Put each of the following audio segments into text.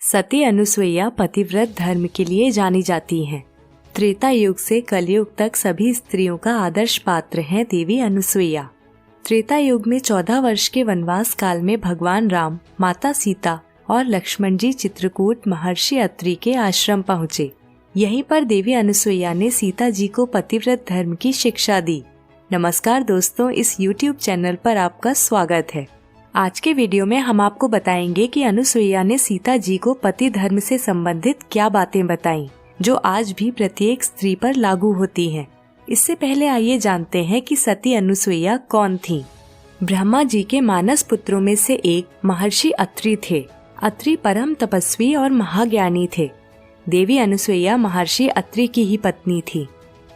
सती अनुसुईया पतिव्रत धर्म के लिए जानी जाती हैं। त्रेता युग से कलयुग तक सभी स्त्रियों का आदर्श पात्र हैं देवी अनुसुईया। त्रेता युग में 14 वर्ष के वनवास काल में भगवान राम, माता सीता और लक्ष्मण जी चित्रकूट महर्षि अत्रि के आश्रम पहुँचे। यहीं पर देवी अनुसुईया ने सीता जी को पतिव्रत धर्म की शिक्षा दी। नमस्कार दोस्तों, इस YouTube चैनल पर आपका स्वागत है। आज के वीडियो में हम आपको बताएंगे कि अनुसुईया ने सीता जी को पति धर्म से संबंधित क्या बातें बताईं, जो आज भी प्रत्येक स्त्री पर लागू होती हैं। इससे पहले आइए जानते हैं कि सती अनुसुईया कौन थीं। ब्रह्मा जी के मानस पुत्रों में से एक महर्षि अत्रि थे। अत्रि परम तपस्वी और महाज्ञानी थे। देवी अनुसुईया महर्षि अत्रि की ही पत्नी थी।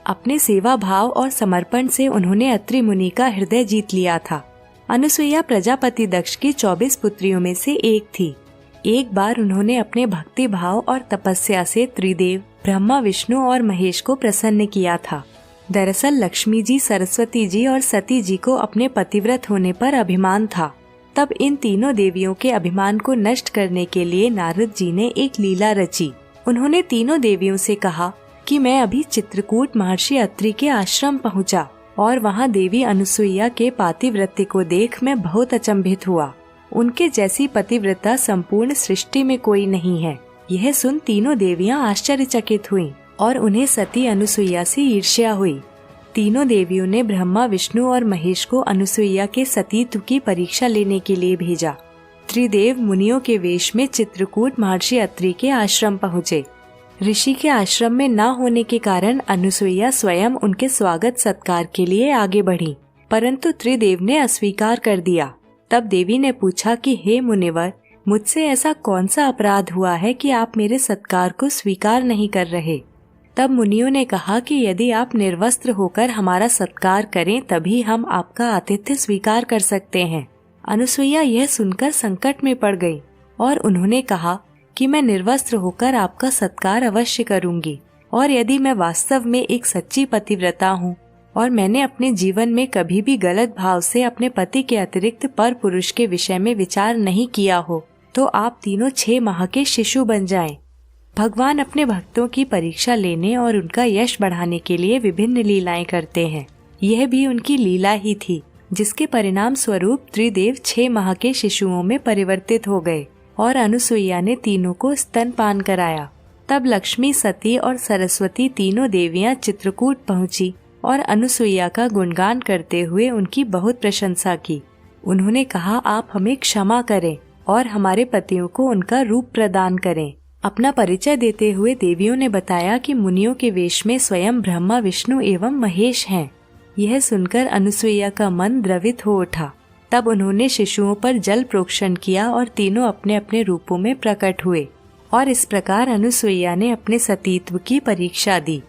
अपने सेवा भाव और समर्पण से उन्होंने अत्रि मुनि का हृदय जीत लिया था। अनुसुईया प्रजापति दक्ष की 24 पुत्रियों में से एक थी। एक बार उन्होंने अपने भक्ति भाव और तपस्या से त्रिदेव ब्रह्मा, विष्णु और महेश को प्रसन्न किया था। दरअसल लक्ष्मी जी, सरस्वती जी और सती जी को अपने पतिव्रत होने पर अभिमान था। तब इन तीनों देवियों के अभिमान को नष्ट करने के लिए नारद जी ने एक लीला रची। उन्होंने तीनों देवियों से कहा कि मैं अभी चित्रकूट महर्षि अत्रि के आश्रम पहुंचा और वहां देवी अनुसुईया के पातिव्रत्य को देख मैं बहुत अचंभित हुआ। उनके जैसी पतिव्रता संपूर्ण सृष्टि में कोई नहीं है। यह सुन तीनों देवियां आश्चर्यचकित हुईं और उन्हें सती अनुसुईया से ईर्ष्या हुई। तीनों देवियों ने ब्रह्मा, विष्णु और महेश को अनुसुईया के सतीत्व की परीक्षा लेने के लिए भेजा। त्रिदेव मुनियों के वेश में चित्रकूट महर्षि अत्रि के आश्रम पहुँचे। ऋषि के आश्रम में न होने के कारण अनुसुईया स्वयं उनके स्वागत सत्कार के लिए आगे बढ़ी, परंतु त्रिदेव ने अस्वीकार कर दिया। तब देवी ने पूछा कि हे मुनिवर, मुझसे ऐसा कौन सा अपराध हुआ है कि आप मेरे सत्कार को स्वीकार नहीं कर रहे। तब मुनियों ने कहा कि यदि आप निर्वस्त्र होकर हमारा सत्कार करें तभी हम आपका आतिथ्य स्वीकार कर सकते हैं। अनुसुईया यह सुनकर संकट में पड़ गई और उन्होंने कहा कि मैं निर्वस्त्र होकर आपका सत्कार अवश्य करूंगी, और यदि मैं वास्तव में एक सच्ची पतिव्रता हूँ और मैंने अपने जीवन में कभी भी गलत भाव से अपने पति के अतिरिक्त पर पुरुष के विषय में विचार नहीं किया हो, तो आप तीनों 6 माह के शिशु बन जाएं। भगवान अपने भक्तों की परीक्षा लेने और उनका यश बढ़ाने के लिए विभिन्न लीलाएं करते हैं। यह भी उनकी लीला ही थी, जिसके परिणाम स्वरूप त्रिदेव 6 माह के शिशुओं में परिवर्तित हो गए और अनुसुईया ने तीनों को स्तनपान कराया। तब लक्ष्मी, सती और सरस्वती तीनों देवियां चित्रकूट पहुंची और अनुसुईया का गुणगान करते हुए उनकी बहुत प्रशंसा की। उन्होंने कहा, आप हमें क्षमा करें और हमारे पतियों को उनका रूप प्रदान करें। अपना परिचय देते हुए देवियों ने बताया कि मुनियों के वेश में स्वयं ब्रह्मा, विष्णु एवं महेश हैं। यह सुनकर अनुसुईया का मन द्रवित हो उठा। तब उन्होंने शिशुओं पर जल प्रोक्षण किया और तीनों अपने अपने रूपों में प्रकट हुए और इस प्रकार अनुसुईया ने अपने सतीत्व की परीक्षा दी।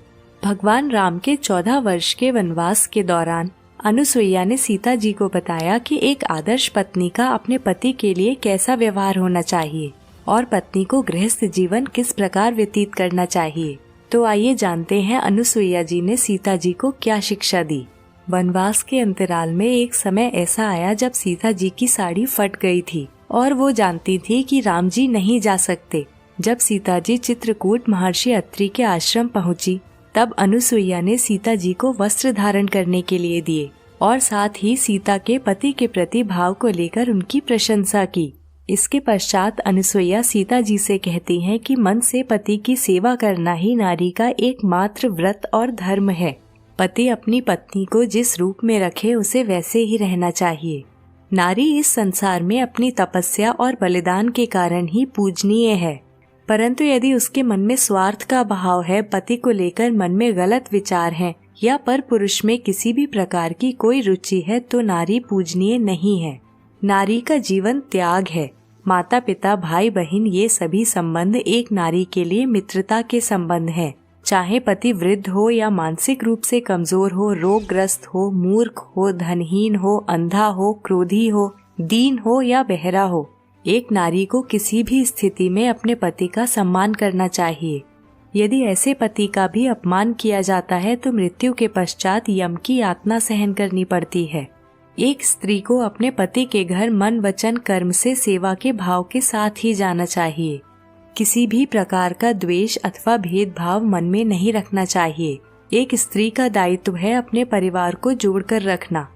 भगवान राम के 14 वर्ष के वनवास के दौरान अनुसुईया ने सीता जी को बताया कि एक आदर्श पत्नी का अपने पति के लिए कैसा व्यवहार होना चाहिए और पत्नी को गृहस्थ जीवन किस प्रकार व्यतीत करना चाहिए। तो आइए जानते हैं अनुसुईया जी ने सीता जी को क्या शिक्षा दी। वनवास के अंतराल में एक समय ऐसा आया जब सीता जी की साड़ी फट गई थी और वो जानती थी कि राम जी नहीं जा सकते। जब सीता जी चित्रकूट महर्षि अत्रि के आश्रम पहुंची, तब अनुसुईया ने सीता जी को वस्त्र धारण करने के लिए दिए और साथ ही सीता के पति के प्रति भाव को लेकर उनकी प्रशंसा की। इसके पश्चात अनुसुईया सीता जी से कहती हैं कि मन से पति की सेवा करना ही नारी का एकमात्र व्रत और धर्म है। पति अपनी पत्नी को जिस रूप में रखे उसे वैसे ही रहना चाहिए। नारी इस संसार में अपनी तपस्या और बलिदान के कारण ही पूजनीय है, परंतु यदि उसके मन में स्वार्थ का भाव है, पति को लेकर मन में गलत विचार हैं या पर पुरुष में किसी भी प्रकार की कोई रुचि है, तो नारी पूजनीय नहीं है। नारी का जीवन त्याग है। माता पिता, भाई बहन, ये सभी संबंध एक नारी के लिए मित्रता के संबंध हैं। चाहे पति वृद्ध हो या मानसिक रूप से कमजोर हो, रोगग्रस्त हो, मूर्ख हो, धनहीन हो, अंधा हो, क्रोधी हो, दीन हो या बहरा हो, एक नारी को किसी भी स्थिति में अपने पति का सम्मान करना चाहिए। यदि ऐसे पति का भी अपमान किया जाता है तो मृत्यु के पश्चात यम की यातना सहन करनी पड़ती है। एक स्त्री को अपने पति के घर मन, वचन, कर्म से सेवा के भाव के साथ ही जाना चाहिए। किसी भी प्रकार का द्वेष अथवा भेदभाव मन में नहीं रखना चाहिए। एक स्त्री का दायित्व है अपने परिवार को जोड़कर रखना।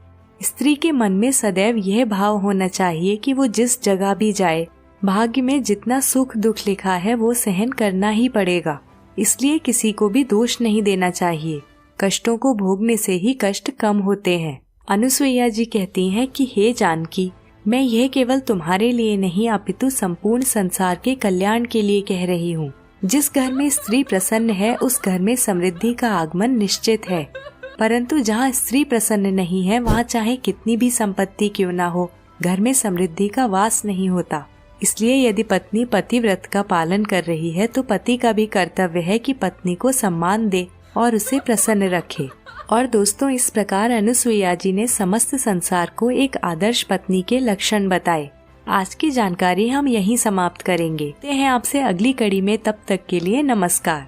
स्त्री के मन में सदैव यह भाव होना चाहिए कि वो जिस जगह भी जाए, भाग्य में जितना सुख दुख लिखा है वो सहन करना ही पड़ेगा। इसलिए किसी को भी दोष नहीं देना चाहिए। कष्टों को भोगने से ही कष्ट कम होते हैं। अनुसुईया जी कहती हैं कि हे जानकी, मैं यह केवल तुम्हारे लिए नहीं अपितु संपूर्ण संसार के कल्याण के लिए कह रही हूँ। जिस घर में स्त्री प्रसन्न है उस घर में समृद्धि का आगमन निश्चित है। परंतु जहाँ स्त्री प्रसन्न नहीं है वहाँ चाहे कितनी भी संपत्ति क्यों ना हो, घर में समृद्धि का वास नहीं होता। इसलिए यदि पत्नी पतिव्रत का पालन कर रही है तो पति का भी कर्तव्य है कि पत्नी को सम्मान दे और उसे प्रसन्न रखे। और दोस्तों, इस प्रकार अनुसुईया जी ने समस्त संसार को एक आदर्श पत्नी के लक्षण बताए। आज की जानकारी हम यहीं समाप्त करेंगे। ते हैं आपसे अगली कड़ी में, तब तक के लिए नमस्कार।